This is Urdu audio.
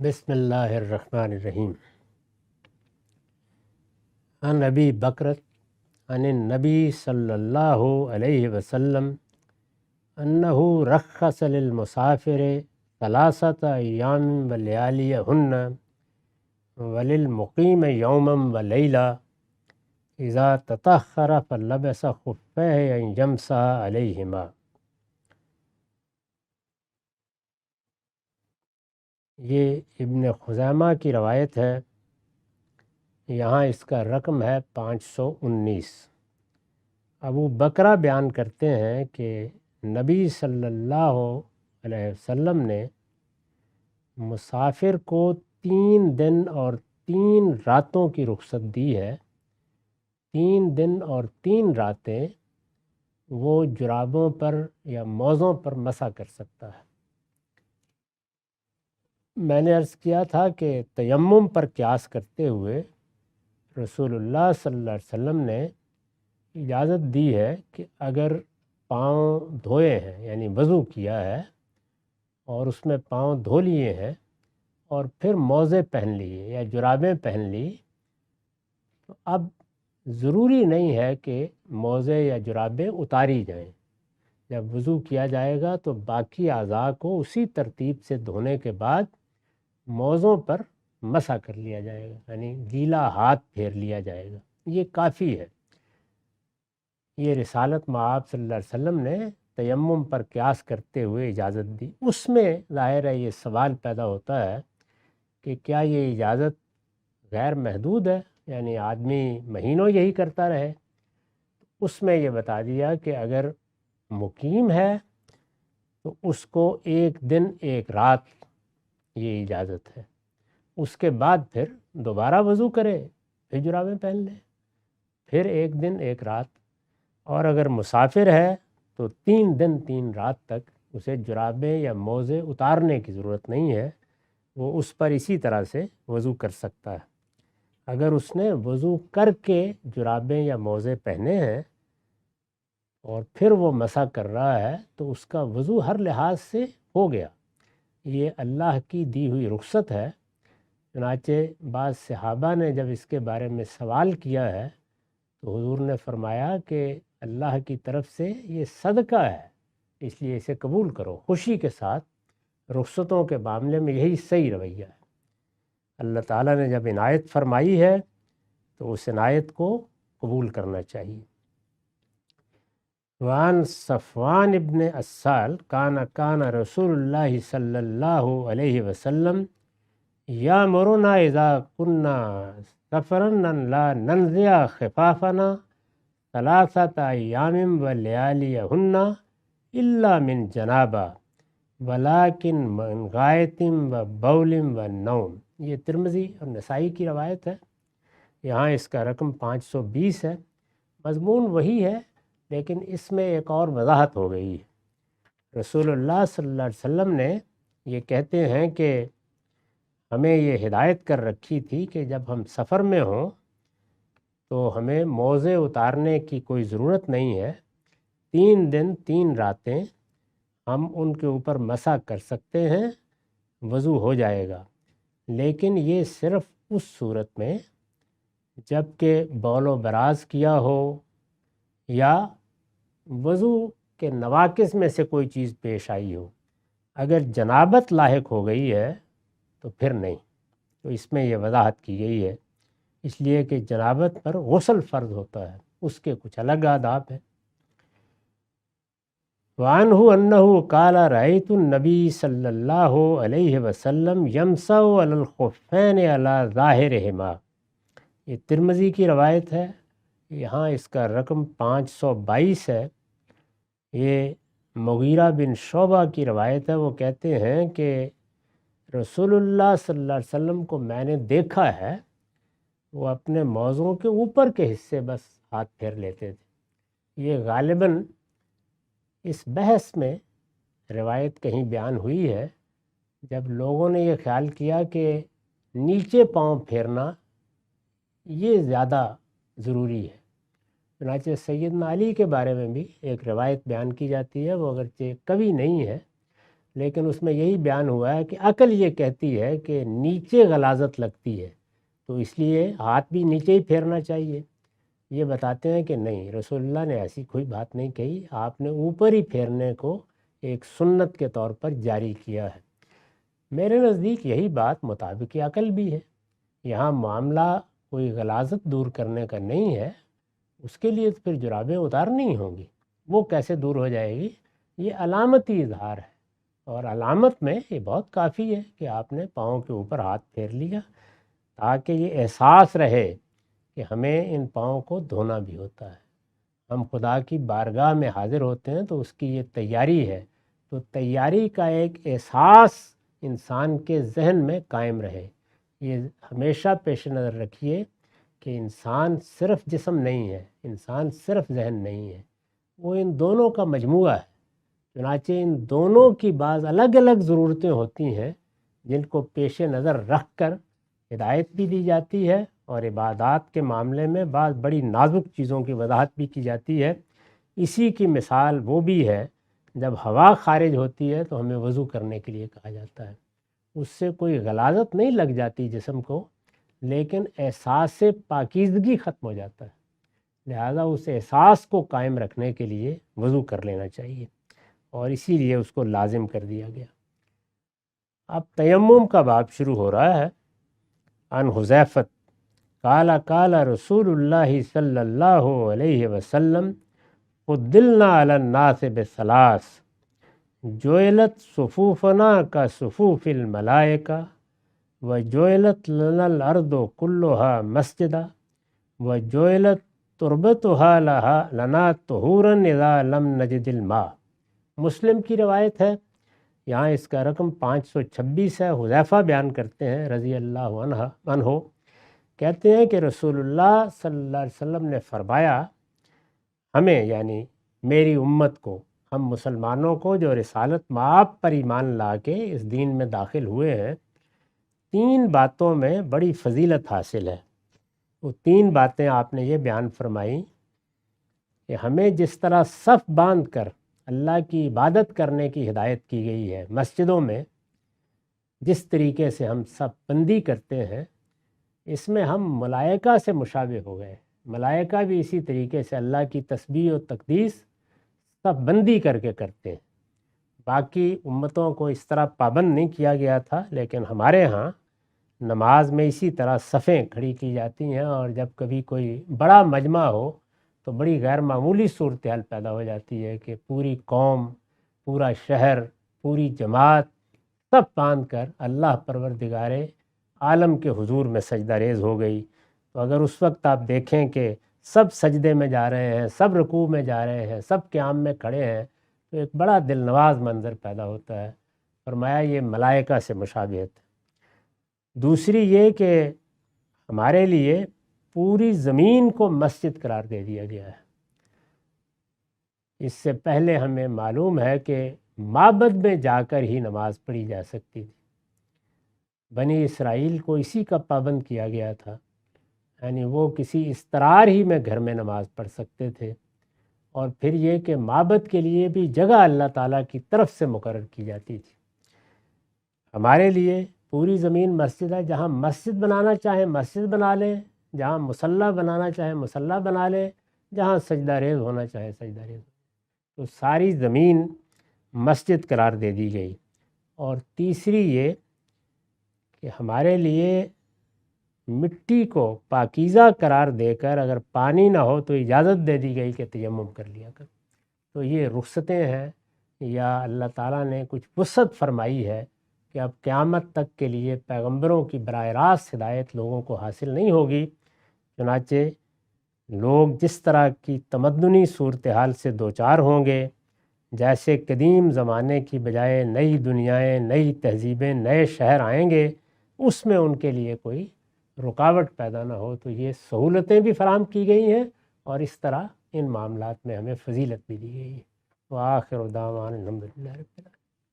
بسم اللہ الرحمن الرحیم۔ عن ابی بکرۃ عن النبی صلی اللہ علیہ وسلم انہ رخص للمسافر ثلاثۃ ایام ولیالیہن وللمقیم یوما ولیلہ اذا تطہر فلبس خفیہ ان یمسح علیہما۔ یہ ابن خزیمہ کی روایت ہے، یہاں اس کا رقم ہے 519۔ ابو بکرہ بیان کرتے ہیں کہ نبی صلی اللہ علیہ وسلم نے مسافر کو 3 دن اور 3 راتوں کی رخصت دی ہے۔ 3 دن اور 3 راتیں وہ جرابوں پر یا موزوں پر مسح کر سکتا ہے۔ میں نے عرض کیا تھا کہ تیمم پر قیاس کرتے ہوئے رسول اللہ صلی اللہ علیہ وسلم نے اجازت دی ہے کہ اگر پاؤں دھوئے ہیں یعنی وضو کیا ہے اور اس میں پاؤں دھو لیے ہیں اور پھر موزے پہن لیے یا جرابیں پہن لی، تو اب ضروری نہیں ہے کہ موزے یا جرابیں اتاری جائیں۔ جب وضو کیا جائے گا تو باقی اعضاء کو اسی ترتیب سے دھونے کے بعد موزوں پر مسح کر لیا جائے گا، یعنی گیلا ہاتھ پھیر لیا جائے گا، یہ کافی ہے۔ یہ رسالت مآب صلی اللہ علیہ وسلم نے تیمم پر قیاس کرتے ہوئے اجازت دی۔ اس میں ظاہر ہے یہ سوال پیدا ہوتا ہے کہ کیا یہ اجازت غیر محدود ہے، یعنی آدمی مہینوں یہی کرتا رہے؟ اس میں یہ بتا دیا کہ اگر مقیم ہے تو اس کو 1 دن 1 رات یہ اجازت ہے، اس کے بعد پھر دوبارہ وضو کرے، پھر جرابیں پہن لے، پھر 1 دن 1 رات۔ اور اگر مسافر ہے تو 3 دن 3 رات تک اسے جرابیں یا موزے اتارنے کی ضرورت نہیں ہے، وہ اس پر اسی طرح سے وضو کر سکتا ہے۔ اگر اس نے وضو کر کے جرابیں یا موزے پہنے ہیں اور پھر وہ مسح کر رہا ہے تو اس کا وضو ہر لحاظ سے ہو گیا۔ یہ اللہ کی دی ہوئی رخصت ہے۔ چنانچہ بعض صحابہ نے جب اس کے بارے میں سوال کیا ہے تو حضور نے فرمایا کہ اللہ کی طرف سے یہ صدقہ ہے، اس لیے اسے قبول کرو خوشی کے ساتھ۔ رخصتوں کے معاملے میں یہی صحیح رویہ ہے۔ اللہ تعالیٰ نے جب عنایت فرمائی ہے تو اس عنایت کو قبول کرنا چاہیے۔ وعن صفوان ابن اسال کان رسول اللہ صلی اللہ علیہ وسلم یامرنا اذا کنا سفرا لا ننزع خفافنا 3 ایام ولیالیہن الا من جنابہ ولکن من غائط وبول ونوم۔ یہ ترمذی اور نسائی کی روایت ہے، یہاں اس کا رقم 520 ہے۔ مضمون وہی ہے لیکن اس میں ایک اور وضاحت ہو گئی ہے۔ رسول اللہ صلی اللہ علیہ وسلم نے یہ کہتے ہیں کہ ہمیں یہ ہدایت کر رکھی تھی کہ جب ہم سفر میں ہوں تو ہمیں موزے اتارنے کی کوئی ضرورت نہیں ہے۔ 3 دن 3 راتیں ہم ان کے اوپر مسح کر سکتے ہیں، وضو ہو جائے گا، لیکن یہ صرف اس صورت میں جب کہ بول و براز کیا ہو یا وضو کے نواقص میں سے کوئی چیز پیش آئی ہو۔ اگر جنابت لاحق ہو گئی ہے تو پھر نہیں۔ تو اس میں یہ وضاحت کی گئی ہے، اس لیے کہ جنابت پر غسل فرض ہوتا ہے، اس کے کچھ الگ آداب ہیں۔ وعنہ انہ قال رأیت النبی صلی اللہ علیہ وسلم یمسح علی الخفین علی ظاہرہما۔ یہ ترمذی کی روایت ہے، یہاں اس کا رقم 522 ہے۔ یہ مغیرہ بن شعبہ کی روایت ہے، وہ کہتے ہیں کہ رسول اللہ صلی اللہ علیہ وسلم کو میں نے دیکھا ہے، وہ اپنے موزوں کے اوپر کے حصے بس ہاتھ پھیر لیتے تھے۔ یہ غالباً اس بحث میں روایت کہیں بیان ہوئی ہے جب لوگوں نے یہ خیال کیا کہ نیچے پاؤں پھیرنا یہ زیادہ ضروری ہے۔ چنانچہ سیدنا علی کے بارے میں بھی ایک روایت بیان کی جاتی ہے، وہ اگرچہ کبھی نہیں ہے لیکن اس میں یہی بیان ہوا ہے کہ عقل یہ کہتی ہے کہ نیچے غلاظت لگتی ہے، تو اس لیے ہاتھ بھی نیچے ہی پھیرنا چاہیے۔ یہ بتاتے ہیں کہ نہیں، رسول اللہ نے ایسی کوئی بات نہیں کہی، آپ نے اوپر ہی پھیرنے کو ایک سنت کے طور پر جاری کیا ہے۔ میرے نزدیک یہی بات مطابق عقل بھی ہے۔ یہاں معاملہ کوئی غلاظت دور کرنے کا نہیں ہے، اس کے لیے پھر جرابیں اتارنی ہوں گی، وہ کیسے دور ہو جائے گی؟ یہ علامتی اظہار ہے، اور علامت میں یہ بہت کافی ہے کہ آپ نے پاؤں کے اوپر ہاتھ پھیر لیا، تاکہ یہ احساس رہے کہ ہمیں ان پاؤں کو دھونا بھی ہوتا ہے۔ ہم خدا کی بارگاہ میں حاضر ہوتے ہیں تو اس کی یہ تیاری ہے، تو تیاری کا ایک احساس انسان کے ذہن میں قائم رہے۔ یہ ہمیشہ پیش نظر رکھیے کہ انسان صرف جسم نہیں ہے، انسان صرف ذہن نہیں ہے، وہ ان دونوں کا مجموعہ ہے۔ چنانچہ ان دونوں کی بعض الگ الگ ضرورتیں ہوتی ہیں جن کو پیش نظر رکھ کر ہدایت بھی دی جاتی ہے، اور عبادات کے معاملے میں بعض بڑی نازک چیزوں کی وضاحت بھی کی جاتی ہے۔ اسی کی مثال وہ بھی ہے جب ہوا خارج ہوتی ہے تو ہمیں وضو کرنے کے لیے کہا جاتا ہے، اس سے کوئی غلاظت نہیں لگ جاتی جسم کو، لیکن احساس پاکیزگی ختم ہو جاتا ہے، لہذا اس احساس کو قائم رکھنے کے لیے وضو کر لینا چاہیے، اور اسی لیے اس کو لازم کر دیا گیا۔ اب تیمم کا باب شروع ہو رہا ہے۔ عن حذیفۃ قال قال رسول اللہ صلی اللہ علیہ وسلم فضلنا علی الناس بثلاث جعلت صفوفنا کا صفوف الملائکہ وجعلت لنا الارض کلها مسجدا وجعلت تربتها لنا طہورا اذا لم نجد الماء۔ مسلم کی روایت ہے، یہاں اس کا رقم 526 ہے۔ حذیفہ بیان کرتے ہیں رضی اللہ عنہ، کہتے ہیں کہ رسول اللہ صلی اللہ علیہ وسلم نے فرمایا، ہمیں یعنی میری امت کو، ہم مسلمانوں کو جو رسالت مآب پر ایمان لا کے اس دین میں داخل ہوئے ہیں، 3 باتوں میں بڑی فضیلت حاصل ہے۔ وہ 3 باتیں آپ نے یہ بیان فرمائی کہ ہمیں جس طرح صف باندھ کر اللہ کی عبادت کرنے کی ہدایت کی گئی ہے، مسجدوں میں جس طریقے سے ہم صف بندی کرتے ہیں، اس میں ہم ملائکہ سے مشابہ ہو گئے۔ ملائکہ بھی اسی طریقے سے اللہ کی تسبیح و تقدیس صف بندی کر کے کرتے ہیں۔ باقی امتوں کو اس طرح پابند نہیں کیا گیا تھا، لیکن ہمارے ہاں نماز میں اسی طرح صفیں کھڑی کی جاتی ہیں، اور جب کبھی کوئی بڑا مجمع ہو تو بڑی غیر معمولی صورتحال پیدا ہو جاتی ہے کہ پوری قوم، پورا شہر، پوری جماعت سب باندھ کر اللہ پروردگار عالم کے حضور میں سجدہ ریز ہو گئی۔ تو اگر اس وقت آپ دیکھیں کہ سب سجدے میں جا رہے ہیں، سب رکوع میں جا رہے ہیں، سب قیام میں کھڑے ہیں، تو ایک بڑا دل نواز منظر پیدا ہوتا ہے۔ فرمایا یہ ملائکہ سے مشابہت ہے۔ دوسری یہ کہ ہمارے لیے پوری زمین کو مسجد قرار دے دیا گیا ہے۔ اس سے پہلے ہمیں معلوم ہے کہ معبد میں جا کر ہی نماز پڑھی جا سکتی تھی، بنی اسرائیل کو اسی کا پابند کیا گیا تھا، یعنی وہ کسی اضطرار ہی میں گھر میں نماز پڑھ سکتے تھے، اور پھر یہ کہ معبد کے لیے بھی جگہ اللہ تعالیٰ کی طرف سے مقرر کی جاتی تھی۔ ہمارے لیے پوری زمین مسجد ہے، جہاں مسجد بنانا چاہیں مسجد بنا لیں، جہاں مصلی بنانا چاہیں مصلی بنا لیں، جہاں سجدہ ریز ہونا چاہے سجدہ ریز، تو ساری زمین مسجد قرار دے دی گئی۔ اور تیسری یہ کہ ہمارے لیے مٹی کو پاکیزہ قرار دے کر اگر پانی نہ ہو تو اجازت دے دی گئی کہ تیمم کر لیا کر۔ تو یہ رخصتیں ہیں، یا اللہ تعالیٰ نے کچھ وسعت فرمائی ہے کہ اب قیامت تک کے لیے پیغمبروں کی براہ راست ہدایت لوگوں کو حاصل نہیں ہوگی، چنانچہ لوگ جس طرح کی تمدنی صورتحال سے دوچار ہوں گے، جیسے قدیم زمانے کی بجائے نئی دنیایں، نئی تہذیبیں، نئے شہر آئیں گے، اس میں ان کے لیے کوئی رکاوٹ پیدا نہ ہو، تو یہ سہولتیں بھی فراہم کی گئی ہیں، اور اس طرح ان معاملات میں ہمیں فضیلت بھی دی گئی ہے۔ وآخر دعوانا الحمدللہ رب العالمین۔